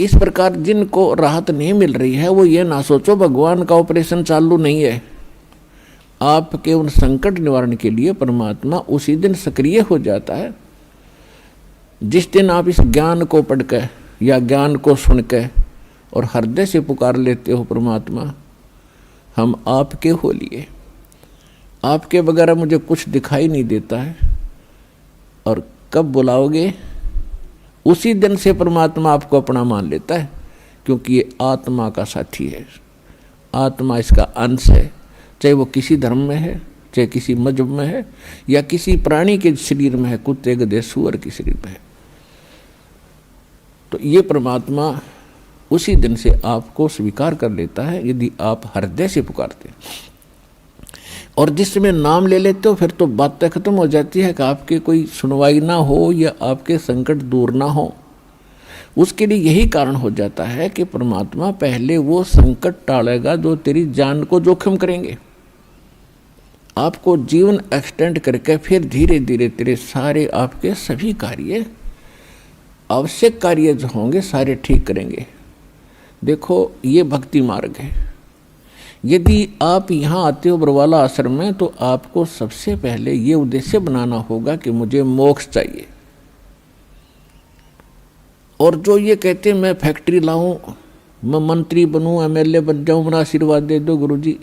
इस प्रकार जिनको राहत नहीं मिल रही है वो ये ना सोचो भगवान का ऑपरेशन चालू नहीं है। आपके उन संकट निवारण के लिए परमात्मा उसी दिन सक्रिय हो जाता है जिस दिन आप इस ज्ञान को पढ़कर या ज्ञान को सुनकर और हृदय से पुकार लेते हो, परमात्मा हम आपके हो लिए, आपके बगैर मुझे कुछ दिखाई नहीं देता है। और कब बुलाओगे, उसी दिन से परमात्मा आपको अपना मान लेता है, क्योंकि ये आत्मा का साथी है, आत्मा इसका अंश है। चाहे वो किसी धर्म में है, चाहे किसी मजहब में है, या किसी प्राणी के शरीर में है, कुत्ते गधे सूअर के शरीर में है, तो ये परमात्मा उसी दिन से आपको स्वीकार कर लेता है यदि आप हृदय से पुकारते हैं। और जिस समय नाम ले लेते हो फिर तो बातें खत्म हो जाती है कि आपके कोई सुनवाई ना हो या आपके संकट दूर ना हो। उसके लिए यही कारण हो जाता है कि परमात्मा पहले वो संकट टालेगा जो तेरी जान को जोखिम करेंगे। आपको जीवन एक्सटेंड करके फिर धीरे धीरे तेरे सारे आपके सभी कार्य, आवश्यक कार्य जो होंगे सारे ठीक करेंगे। देखो ये भक्ति मार्ग है। यदि आप यहाँ आते हो बरवाला आश्रम में तो आपको सबसे पहले ये उद्देश्य बनाना होगा कि मुझे मोक्ष चाहिए। और जो ये कहते हैं मैं फैक्ट्री लाऊं, मैं मंत्री बनूं, एमएलए बन जाऊं, मेरा आशीर्वाद दे दो गुरुजी,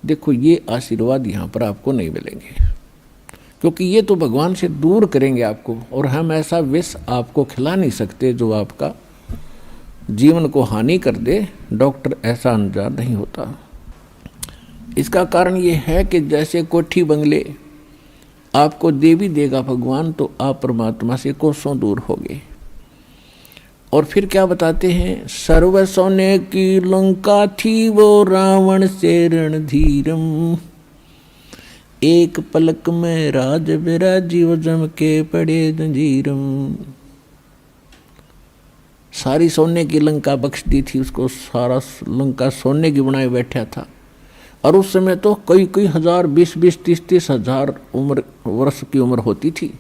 देखो ये आशीर्वाद यहाँ पर आपको नहीं मिलेंगे, क्योंकि ये तो भगवान से दूर करेंगे आपको। और हम ऐसा विष आपको खिला नहीं सकते जो आपका जीवन को हानि कर दे। डॉक्टर ऐसा अनजान नहीं होता। इसका कारण ये है कि जैसे कोठी बंगले आपको दे भी देगा भगवान, तो आप परमात्मा से कोसों दूर होगे। और फिर क्या बताते हैं, सर्व सोने की लंका थी वो रावण से रणधीरम, एक पलक में राज विराजी वो जम के पड़े जंजीरम। सारी सोने की लंका बख्श दी थी उसको, सारा लंका सोने की बनाए बैठा था। और उस समय तो कई कई हजार, 20-20, 30-30 हजार वर्ष की उम्र होती थी।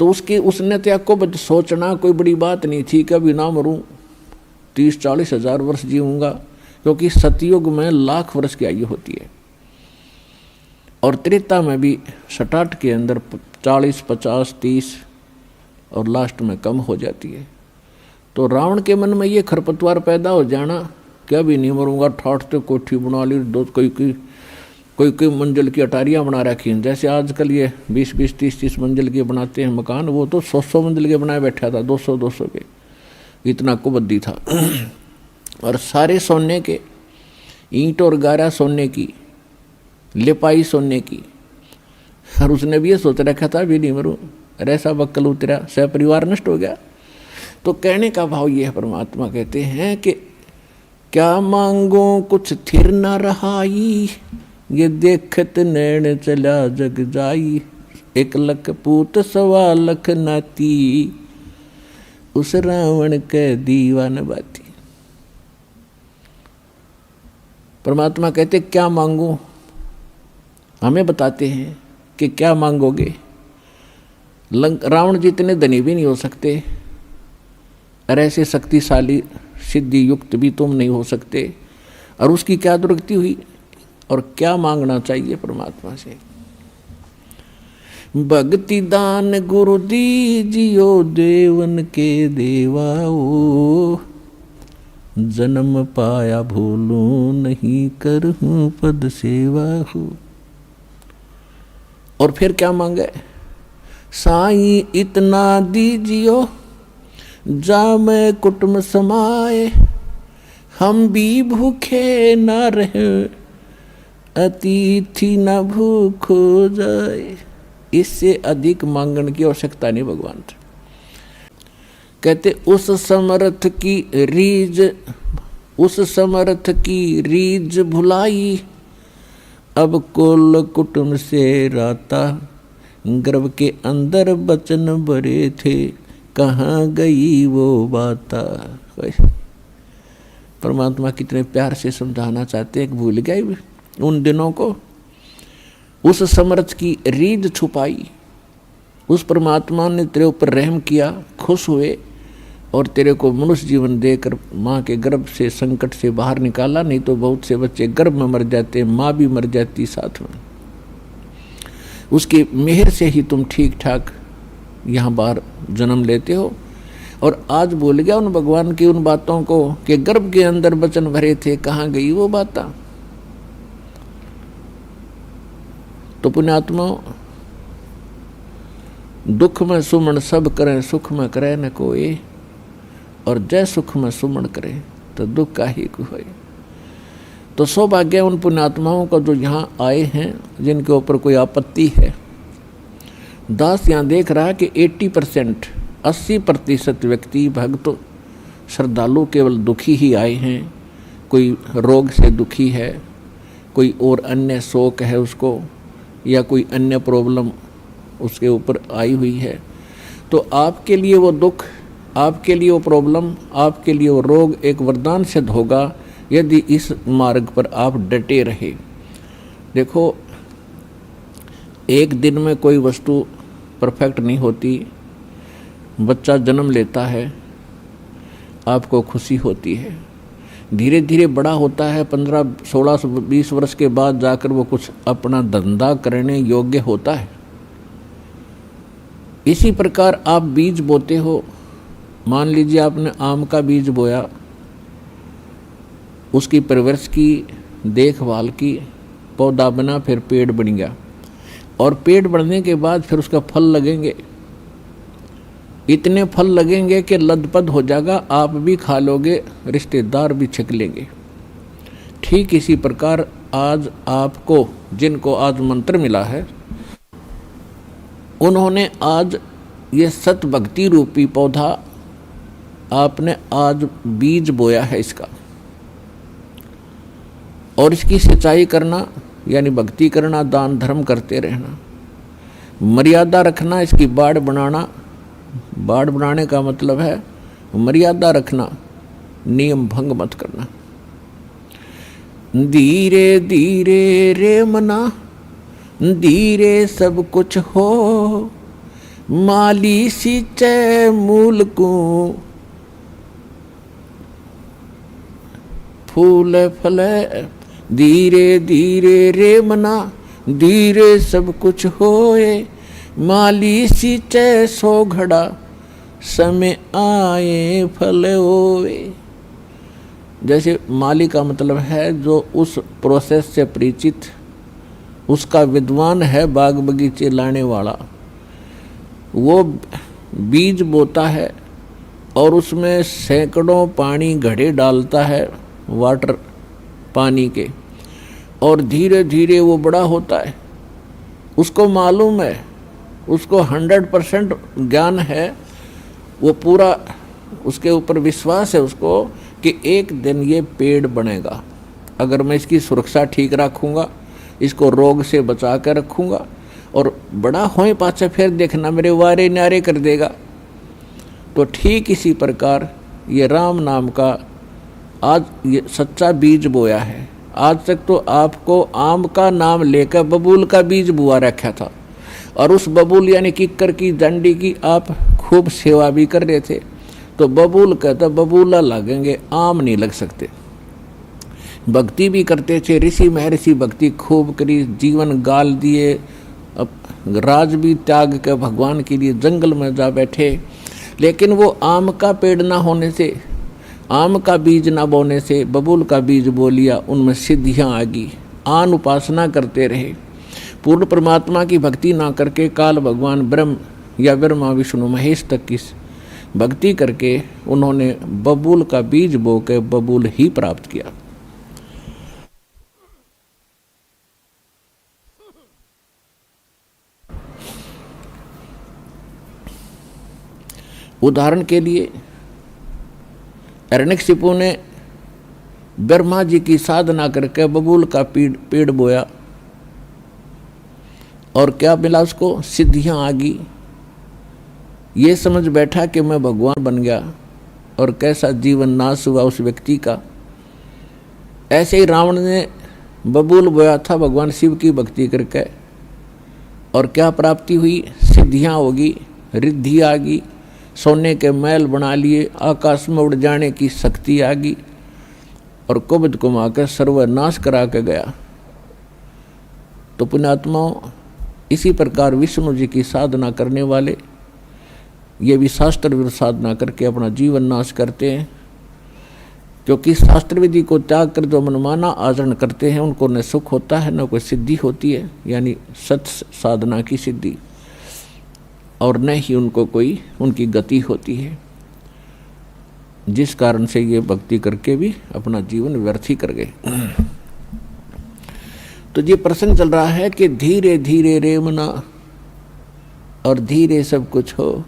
तो उसने त्याग को सोचना कोई बड़ी बात नहीं थी, कभी ना मरूं, 30-40 हजार वर्ष जीऊंगा, क्योंकि सतयुग में लाख वर्ष की आयु होती है। और त्रेता में भी सटाट के अंदर 40, 50, 30 और लास्ट में कम हो जाती है। तो रावण के मन में ये खरपतवार पैदा हो जाना, क्या भी नहीं मरूंगा, ठाठ तो कोठी बना ली, दो कोई मंजिल की अटारियाँ बना रखी हैं। जैसे आजकल ये 20-20, 30-30 मंजिल के बनाते हैं मकान, वो तो 100 मंजिल के बनाए बैठा था, 200 के, इतना कुबद्दी था। और सारे सोने के, ईंट और गारा सोने की, लिपाई सोने की। और उसने भी ये सोच रखा था भी नहीं मरूं, ऐसा बक्कल उतरा, सह परिवार नष्ट हो गया। तो कहने का भाव ये है, परमात्मा कहते हैं कि क्या मांगो कुछ थिर न रहाई, ये देखत नैन चला जग जाई, 1 लख पूत 1.25 लाख नाती, उस रावण के दीवान बाती। परमात्मा कहते क्या मांगो, हमें बताते हैं कि क्या मांगोगे। रावण जितने धनी भी नहीं हो सकते, और ऐसे शक्तिशाली सिद्धि युक्त भी तुम नहीं हो सकते। और उसकी क्या दुर्गति हुई, और क्या मांगना चाहिए परमात्मा से। भक्ति दान गुरु दीजियो, देवन के देवाओ, जन्म पाया भूलूं नहीं, करहूं पद सेवा हो। और फिर क्या मांगे, साईं इतना दीजियो, जा मैं कुटुंब समाए, हम भी भूखे न रहे, अतिथि न भूख हो जाए। इससे अधिक मांगने की आवश्यकता नहीं भगवान से। कहते उस समर्थ की रीज भुलाई, अब कुल कुटुंब से राता, गर्भ के अंदर बचन भरे थे, कहाँ गई वो बाता। परमात्मा कितने प्यार से समझाना चाहते हैं, भूल गए उन दिनों को। उस समर्थ की रीझ छुपाई, उस परमात्मा ने तेरे ऊपर रहम किया, खुश हुए, और तेरे को मनुष्य जीवन देकर माँ के गर्भ से संकट से बाहर निकाला, नहीं तो बहुत से बच्चे गर्भ में मर जाते, माँ भी मर जाती साथ में। उसकी मेहर से ही तुम ठीक ठाक यहाँ बाहर जन्म लेते हो। और आज भूल गया उन भगवान की उन बातों को कि गर्भ के अंदर वचन भरे थे, कहाँ गई वो बात। तो पुण्यात्मा, दुख में सुमन सब करें, सुख में करे न कोई, और जय सुख में सुमन करे तो दुख का ही कोई। तो सौभाग्य उन पुण्यात्माओं का जो यहाँ आए हैं, जिनके ऊपर कोई आपत्ति है। दास यहाँ देख रहा है कि 80% 80% व्यक्ति भक्त श्रद्धालु केवल दुखी ही आए हैं। कोई रोग से दुखी है, कोई और अन्य शोक है उसको, या कोई अन्य प्रॉब्लम उसके ऊपर आई हुई है। तो आपके लिए वो दुख, आपके लिए वो प्रॉब्लम, आपके लिए वो रोग एक वरदान सिद्ध होगा यदि इस मार्ग पर आप डटे रहे। देखो, एक दिन में कोई वस्तु परफेक्ट नहीं होती। बच्चा जन्म लेता है, आपको खुशी होती है, धीरे धीरे बड़ा होता है, 15, 16, 20 वर्ष के बाद जाकर वो कुछ अपना धंधा करने योग्य होता है। इसी प्रकार आप बीज बोते हो। मान लीजिए आपने आम का बीज बोया, उसकी परवरिश की, देखभाल की, पौधा बना, फिर पेड़ बन गया, और पेड़ बढ़ने के बाद फिर उसका फल लगेंगे। इतने फल लगेंगे कि लदपद हो जाएगा, आप भी खा लोगे, रिश्तेदार भी छक लेंगे। ठीक इसी प्रकार आज आपको, जिनको आज मंत्र मिला है, उन्होंने आज ये सत भक्ति रूपी पौधा आपने आज बीज बोया है इसका, और इसकी सिंचाई करना यानी भक्ति करना, दान धर्म करते रहना, मर्यादा रखना, इसकी बाड़ बनाना। बाड़ बनाने का मतलब है मर्यादा रखना, नियम भंग मत करना। धीरे धीरे रे मना, धीरे सब कुछ हो, माली सींचे मूल को, फूल फले। धीरे धीरे रे मना, धीरे सब कुछ होए, माली सींचे सो घड़ा, समय आए फल होए। जैसे माली का मतलब है जो उस प्रोसेस से परिचित, उसका विद्वान है, बाग बगीचे लाने वाला। वो बीज बोता है और उसमें सैकड़ों पानी घड़े डालता है, वाटर पानी के, और धीरे धीरे वो बड़ा होता है। उसको मालूम है, उसको 100% ज्ञान है, वो पूरा उसके ऊपर विश्वास है उसको कि एक दिन ये पेड़ बनेगा। अगर मैं इसकी सुरक्षा ठीक रखूँगा, इसको रोग से बचा कर रखूँगा, और बड़ा होए पाछे फिर देखना मेरे वारे न्यारे कर देगा। तो ठीक इसी प्रकार ये राम नाम का आज ये सच्चा बीज बोया है। आज तक तो आपको आम का नाम लेकर बबूल का बीज बुआ रखा था, और उस बबूल यानी किक्कर की डंडी की आप खूब सेवा भी कर रहे थे। तो बबूल कहता बबूला लगेंगे, आम नहीं लग सकते। भक्ति भी करते थे, ऋषि महर्षि भक्ति खूब करी, जीवन गाल दिए, अब राज भी त्याग के भगवान के लिए जंगल में जा बैठे। लेकिन वो आम का पेड़ ना होने से, आम का बीज ना बोने से बबूल का बीज बो लिया, उनमें सिद्धियाँ आ गई। आन उपासना करते रहे, पूर्ण परमात्मा की भक्ति ना करके काल भगवान ब्रह्म या ब्रह्मा विष्णु महेश तक की भक्ति करके उन्होंने बबूल का बीज बो के बबूल ही प्राप्त किया। उदाहरण के लिए हिरण्यकशिपु ने ब्रह्मा जी की साधना करके बबूल का पेड़ बोया, और क्या मिला उसको? सिद्धियां आ गई। ये समझ बैठा कि मैं भगवान बन गया, और कैसा जीवन नाश हुआ उस व्यक्ति का। ऐसे ही रावण ने बबूल बोया था भगवान शिव की भक्ति करके, और क्या प्राप्ति हुई? सिद्धियां होगी, रिद्धि आ गई, सोने के महल बना लिए, आकाश में उड़ जाने की शक्ति आ गई और कुबद कुमाकर सर्वनाश करा के गया। तो पुण्यात्माओं, इसी प्रकार विष्णु जी की साधना करने वाले ये भी शास्त्र विरुद्ध साधना करके अपना जीवन नाश करते हैं, क्योंकि शास्त्र विधि को त्याग कर जो मनमाना आचरण करते हैं उनको न सुख होता है न कोई सिद्धि होती है, यानी सत साधना की सिद्धि, और न ही उनको कोई उनकी गति होती है, जिस कारण से ये भक्ति करके भी अपना जीवन व्यर्थ ही कर गए। तो ये प्रसंग चल रहा है कि धीरे धीरे रे मना और धीरे सब कुछ हो।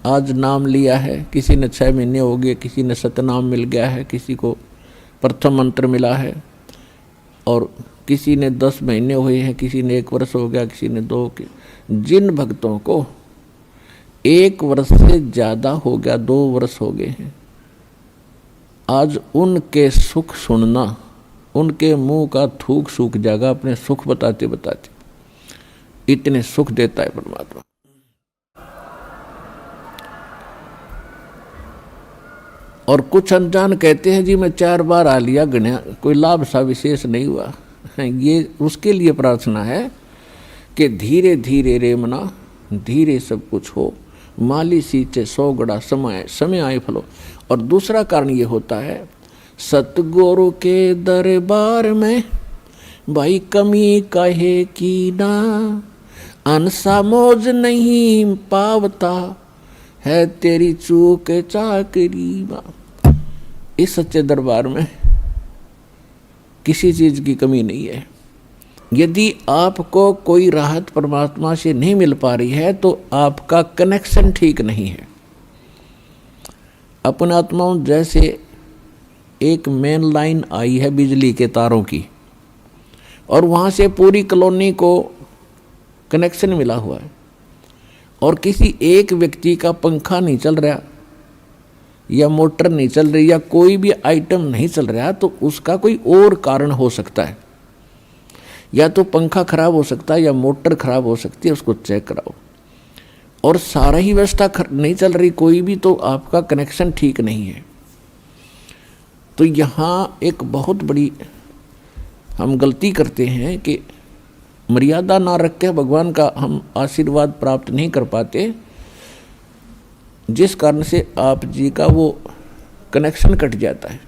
आज नाम लिया है, किसी ने 6 महीने हो गए, किसी ने सतनाम मिल गया है, किसी को प्रथम मंत्र मिला है, और किसी ने 10 महीने हुए हैं, किसी ने 1 वर्ष हो गया, किसी ने 2 के। जिन भक्तों को 1 वर्ष से ज़्यादा हो गया, 2 वर्ष हो गए हैं, आज उनके सुख सुनना, उनके मुंह का थूक सूख जाएगा अपने सुख बताते बताते। इतने सुख देता है परमात्मा। और कुछ अनजान कहते हैं जी मैं 4 बार आ लिया, गणिया कोई लाभ सा विशेष नहीं हुआ। ये उसके लिए प्रार्थना है कि धीरे धीरे रे मना, धीरे सब कुछ हो, माली सींचे 100 गड़ा समय आए फलो। और दूसरा कारण ये होता है, सतगुरु के दरबार में भाई कमी कहे की ना, अनसा मौज नहीं पावता है तेरी चूक चाकरी। इस सच्चे दरबार में किसी चीज की कमी नहीं है। यदि आपको कोई राहत परमात्मा से नहीं मिल पा रही है तो आपका कनेक्शन ठीक नहीं है। अपन आत्माओं, जैसे एक मेन लाइन आई है बिजली के तारों की, और वहाँ से पूरी कॉलोनी को कनेक्शन मिला हुआ है, और किसी एक व्यक्ति का पंखा नहीं चल रहा या मोटर नहीं चल रही या कोई भी आइटम नहीं चल रहा, तो उसका कोई और कारण हो सकता है। या तो पंखा खराब हो सकता है या मोटर खराब हो सकती है, उसको चेक कराओ। और सारा ही व्यवस्था नहीं चल रही कोई भी, तो आपका कनेक्शन ठीक नहीं है। तो यहाँ एक बहुत बड़ी हम गलती करते हैं कि मर्यादा ना रख के भगवान का हम आशीर्वाद प्राप्त नहीं कर पाते, जिस कारण से आप जी का वो कनेक्शन कट जाता है।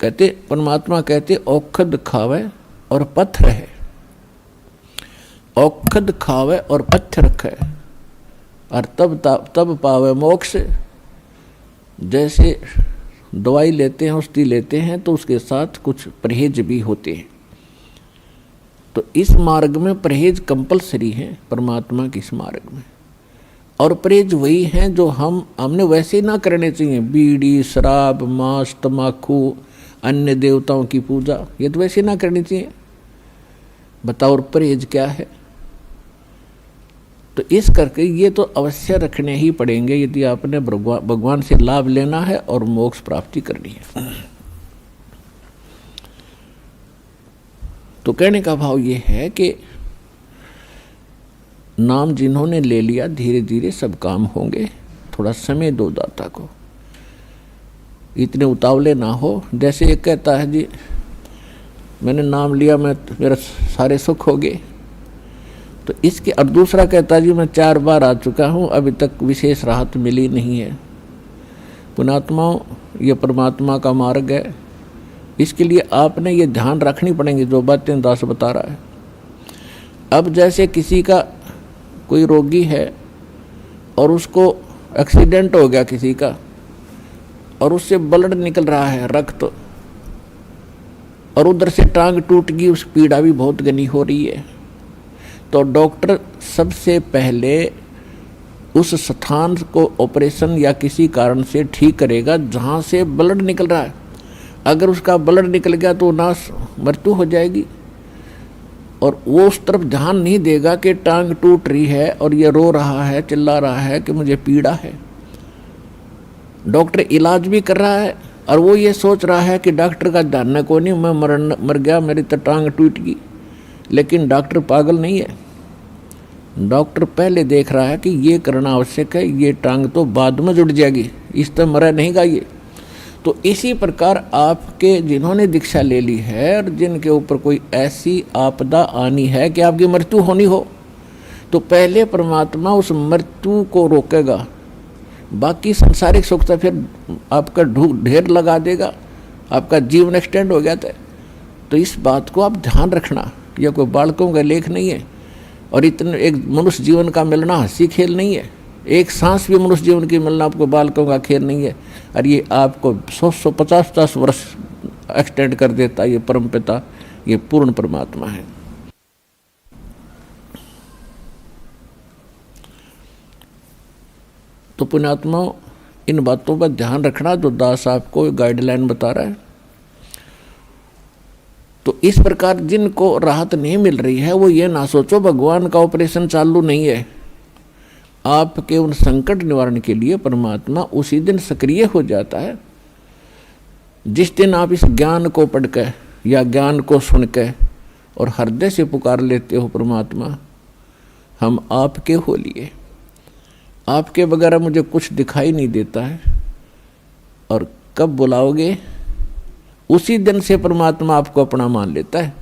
कहते परमात्मा कहते औखद खावे और पत्थर है, औखद खावे और पत्थर रखे और तब पावे मोक्ष। जैसे दवाई लेते हैं, औषधि लेते हैं, तो उसके साथ कुछ परहेज भी होते हैं। तो इस मार्ग में परहेज कंपलसरी है परमात्मा के इस मार्ग में। और परहेज वही हैं जो हमने वैसे ही ना करने चाहिए। बीड़ी, शराब, मांस, तम्बाकू, अन्य देवताओं की पूजा, ये तो वैसे ना करनी चाहिए। बताओ और परहेज क्या है? तो इस करके ये तो अवश्य रखने ही पड़ेंगे यदि आपने भगवान से लाभ लेना है और मोक्ष प्राप्ति करनी है। तो कहने का भाव ये है कि नाम जिन्होंने ले लिया, धीरे धीरे सब काम होंगे। थोड़ा समय दो दाता को, इतने उतावले ना हो। जैसे एक कहता है जी मैंने नाम लिया, मेरा सारे सुख हो गए, तो इसके। और दूसरा कहता है जी मैं 4 बार आ चुका हूँ, अभी तक विशेष राहत मिली नहीं है। पुण्यात्माओं, ये परमात्मा का मार्ग है, इसके लिए आपने ये ध्यान रखनी पड़ेंगी जो बातें दास बता रहा है। अब जैसे किसी का कोई रोगी है और उसको एक्सीडेंट हो गया किसी का, और उससे ब्लड निकल रहा है, रक्त, और उधर से टांग टूट गई, उस पीड़ा भी बहुत घनी हो रही है, तो डॉक्टर सबसे पहले उस स्थान को ऑपरेशन या किसी कारण से ठीक करेगा जहाँ से ब्लड निकल रहा है। अगर उसका ब्लड निकल गया तो नाश मृत्यु हो जाएगी, और वो उस तरफ ध्यान नहीं देगा कि टांग टूट रही है और ये रो रहा है, चिल्ला रहा है कि मुझे पीड़ा है। डॉक्टर इलाज भी कर रहा है और वो ये सोच रहा है कि डॉक्टर का ध्यान को नहीं, मैं मर गया, मेरी तो टांग टूट गई। लेकिन डॉक्टर पागल नहीं है, डॉक्टर पहले देख रहा है कि ये करना आवश्यक है, ये टांग तो बाद में जुड़ जाएगी, इस तरह मरा नहीं गा ये। तो इसी प्रकार आपके जिन्होंने दीक्षा ले ली है और जिनके ऊपर कोई ऐसी आपदा आनी है कि आपकी मृत्यु होनी हो, तो पहले परमात्मा उस मृत्यु को रोकेगा, बाकी संसारिक सुख तो फिर आपका ढेर लगा देगा, आपका जीवन एक्सटेंड हो गया था। तो इस बात को आप ध्यान रखना, यह कोई बालकों का लेख नहीं है और इतने एक मनुष्य जीवन का मिलना हंसी खेल नहीं है, एक सांस भी मनुष्य जीवन की मिलना आपको बालकों का खेल नहीं है। और ये आपको 100-150 वर्ष एक्सटेंड कर देता ये परमपिता, ये पूर्ण परमात्मा है। तो पुण्यात्मा, इन बातों पर ध्यान रखना जो दास आपको गाइडलाइन बता रहा है। तो इस प्रकार जिनको राहत नहीं मिल रही है वो ये ना सोचो भगवान का ऑपरेशन चालू नहीं है। आपके उन संकट निवारण के लिए परमात्मा उसी दिन सक्रिय हो जाता है जिस दिन आप इस ज्ञान को पढ़कर या ज्ञान को सुनकर और हृदय से पुकार लेते हो, परमात्मा हम आपके हो लिए, आपके बगैर मुझे कुछ दिखाई नहीं देता है। और कब बुलाओगे उसी दिन से परमात्मा आपको अपना मान लेता है,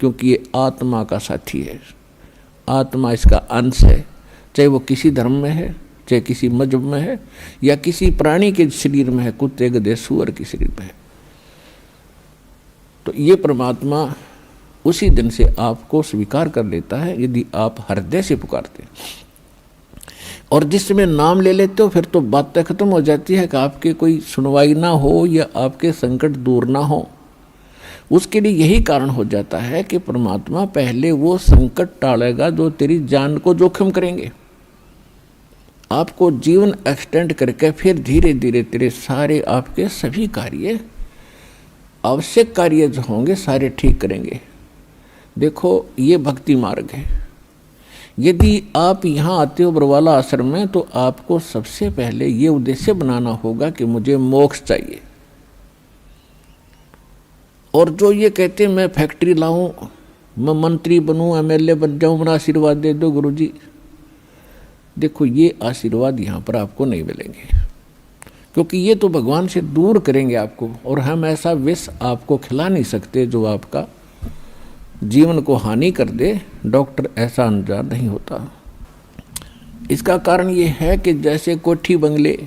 क्योंकि ये आत्मा का साथी है, आत्मा इसका अंश है, चाहे वो किसी धर्म में है, चाहे किसी मजहब में है, या किसी प्राणी के शरीर में है, कुत्ते गधे सूअर के शरीर में है। तो ये परमात्मा उसी दिन से आपको स्वीकार कर लेता है यदि आप हृदय से पुकारते हैं। और जिस समय नाम ले लेते हो फिर तो बातें खत्म हो जाती है कि आपके कोई सुनवाई ना हो या आपके संकट दूर ना हो। उसके लिए यही कारण हो जाता है कि परमात्मा पहले वो संकट टालेगा जो तेरी जान को जोखिम करेंगे, आपको जीवन एक्सटेंड करके फिर धीरे धीरे तेरे सारे आपके सभी कार्य, आवश्यक कार्य जो होंगे सारे ठीक करेंगे। देखो ये भक्ति मार्ग है। यदि आप यहाँ आते हो बरवाला आश्रम में तो आपको सबसे पहले ये उद्देश्य बनाना होगा कि मुझे मोक्ष चाहिए। और जो ये कहते मैं फैक्ट्री लाऊं, मैं मंत्री बनूं, एमएलए बन जाऊं, मेरा आशीर्वाद दे दो गुरुजी, देखो ये आशीर्वाद यहाँ पर आपको नहीं मिलेंगे, क्योंकि ये तो भगवान से दूर करेंगे आपको। और हम ऐसा विष आपको खिला नहीं सकते जो आपका जीवन को हानि कर दे। डॉक्टर ऐसा अनजान नहीं होता। इसका कारण ये है कि जैसे कोठी बंगले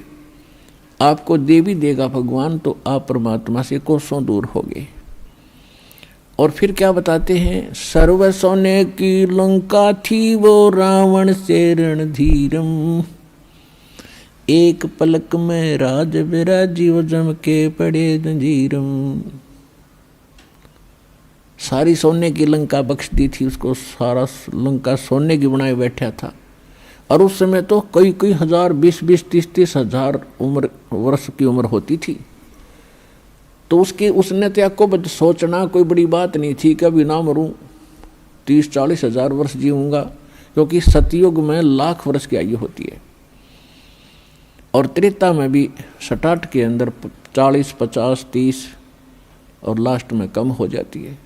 आपको दे भी देगा भगवान, तो आप परमात्मा से कोसों दूर होगे। और फिर क्या बताते हैं, सर्व सोने की लंका थी वो रावण से रणधीरम, एक पलक में राज विराजीव जम के पड़े जंजीरम। सारी सोने की लंका बख्श दी थी उसको, सारा लंका सोने की बनाए बैठा था। और उस समय तो कई कई हजार, 20-20, 30-30 हजार वर्ष की उम्र होती थी। तो उसने त्याग को सोचना कोई बड़ी बात नहीं थी कि अभी ना मरूं, 30-40 हजार वर्ष जीऊंगा, क्योंकि सतयुग में लाख वर्ष की आयु होती है और त्रेता में भी 67 के अंदर 40, 50, 30 और लास्ट में कम हो जाती है।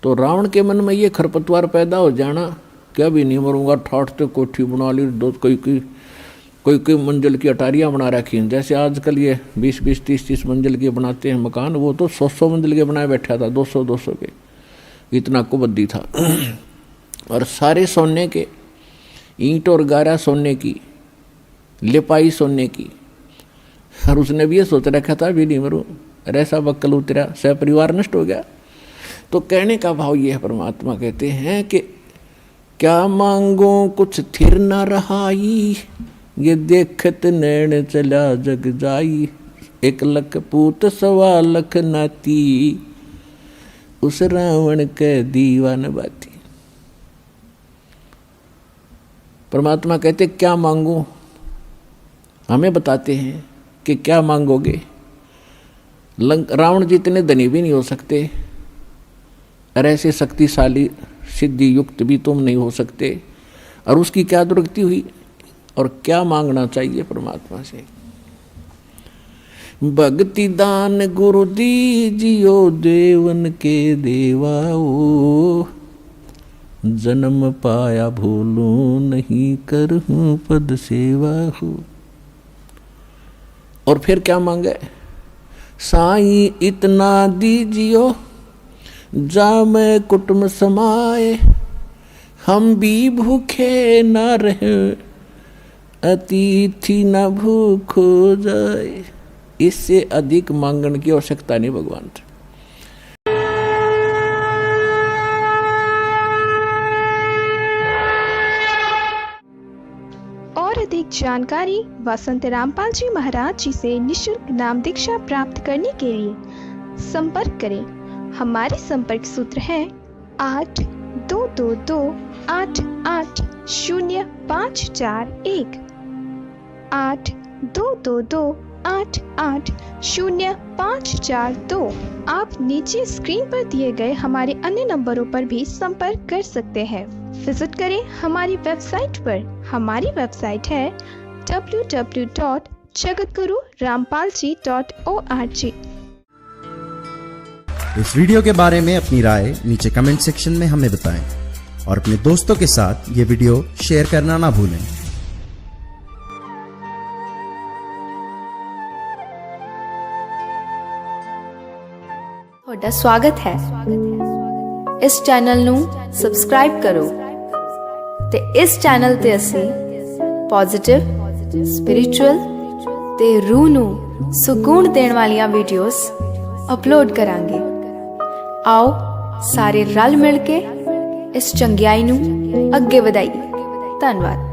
तो रावण के मन में ये खरपतवार पैदा हो जाना क्या भी नहीं मरूंगा, ठाठ तो कोठी बना ली, दो कोई मंजिल की अटारियाँ बना रखी हैं। जैसे आजकल ये 20-20, 30-30 मंजिल के बनाते हैं मकान, वो तो 100 मंजिल के बनाए बैठा था, 200 के, इतना कुबद्दी था। और सारे सोने के, ईंट और गारा सोने की, लिपाई सोने की। और उसने भी ये सोच रखा था भी नहीं मरूं, ऐसा बक्कल उतरा, सह परिवार नष्ट हो गया। तो कहने का भाव ये है, परमात्मा कहते हैं कि क्या मांगो कुछ थिर न रहाई, ये देखत नैन चला जग जाई, 1 लख पूत 1.25 लाख नाती, उस रावण के दीवान बाती। परमात्मा कहते क्या मांगो, हमें बताते हैं कि क्या मांगोगे। रावण जितने धनी भी नहीं हो सकते और ऐसे शक्तिशाली सिद्धि युक्त भी तुम नहीं हो सकते। और उसकी क्या दुर्गति हुई और क्या मांगना चाहिए परमात्मा से। भक्ति दान गुरु दीजियो देवन के देवाओ, जन्म पाया भूलूं नहीं, करहूं पद सेवा हो। और फिर क्या मांगे, साईं इतना दीजियो जा मैं कुटुंब समाए, हम भी भूखे न रहे अतिथि न भूख हो जाए। इससे अधिक मांगने की आवश्यकता नहीं भगवान से। और अधिक जानकारी वसंत रामपाल जी महाराज जी से निशुल्क नाम दीक्षा प्राप्त करने के लिए संपर्क करें। हमारे संपर्क सूत्र हैं 8222880541, 8222880542। आप नीचे स्क्रीन पर दिए गए हमारे अन्य नंबरों पर भी संपर्क कर सकते हैं। विजिट करें हमारी वेबसाइट पर। हमारी वेबसाइट है www.jagatgururampalji.org। इस वीडियो के बारे में अपनी राय नीचे कमेंट सेक्शन में हमें बताएं और अपने दोस्तों के साथ ये वीडियो शेयर करना ना भूलें। ਤੁਹਾਡਾ ਸਵਾਗਤ ਹੈ। ਇਸ ਚੈਨਲ ਨੂੰ ਸਬਸਕ੍ਰਾਈਬ ਕਰੋ ਤੇ ਇਸ ਚੈਨਲ ਤੇ ਅਸੀਂ ਪੋਜ਼ਿਟਿਵ, ਸਪਿਰਿਚੁਅਲ ਤੇ ਰੂਹ ਨੂੰ ਸਕੂਨ ਦੇਣ ਵਾਲੀਆਂ ਵੀਡੀਓਜ਼ ਅਪਲੋਡ ਕਰਾਂਗੇ। ਆਓ ਸਾਰੇ ਰਲ ਮਿਲ ਕੇ ਇਸ ਚੰਗਿਆਈ ਨੂੰ ਅੱਗੇ ਵਧਾਈਏ। ਧੰਨਵਾਦ।